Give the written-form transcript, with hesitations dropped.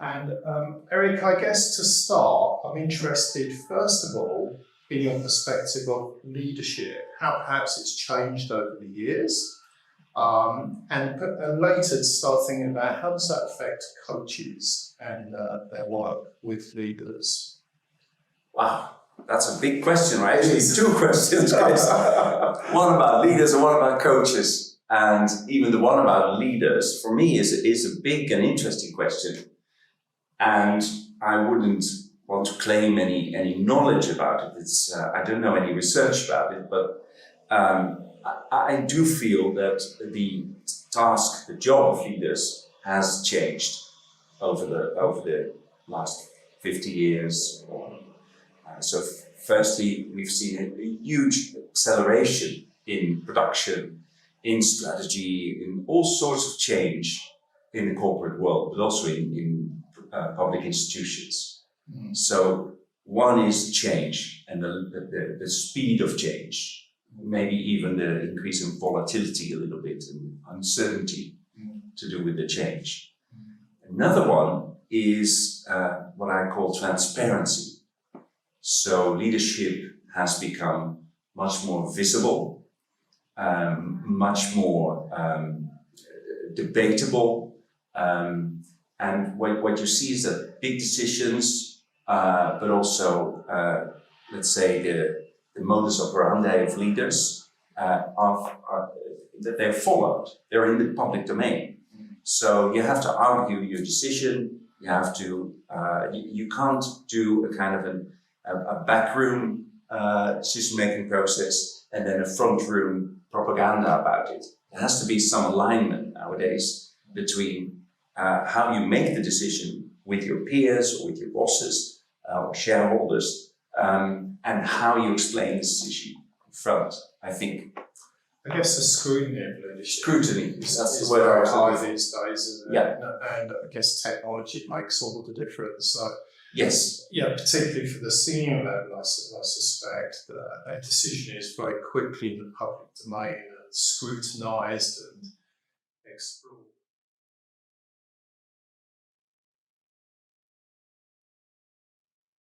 And Erik, I guess to start, I'm interested, first of all, in your perspective of leadership, how perhaps it's changed over the years, and later to start thinking about how does that affect coaches and their work with leaders. Wow, that's a big question, right? It's two questions, Chris. One about leaders and one about coaches. And even the one about leaders, for me, is a big and interesting question. And I wouldn't want to claim any knowledge about it. It's I don't know any research about it, but I do feel that the task, the job of leaders has changed over the last 50 years. So firstly, we've seen a huge acceleration in production, in strategy, in all sorts of change in the corporate world, but also in public institutions. So one is change and the speed of change, maybe even the increase in volatility a little bit and uncertainty to do with the change. Another one is what I call transparency. So leadership has become much more visible, much more debatable, and what you see is that big decisions, but also, let's say, the modus operandi of leaders that they're followed. They're in the public domain. So you have to argue your decision. You have to. You can't do a kind of a backroom decision-making process and then a front-room propaganda about it. There has to be some alignment nowadays between how you make the decision with your peers or with your bosses or shareholders, and how you explain the decision in front, I think. I guess the scrutiny of leadership. Scrutiny, that's the word I very was high looking for. these days, isn't it? Yeah. And I guess technology makes all of the difference. So, yes. Yeah, particularly for the senior level, I suspect that decision is very quickly in the public domain and scrutinised and explored.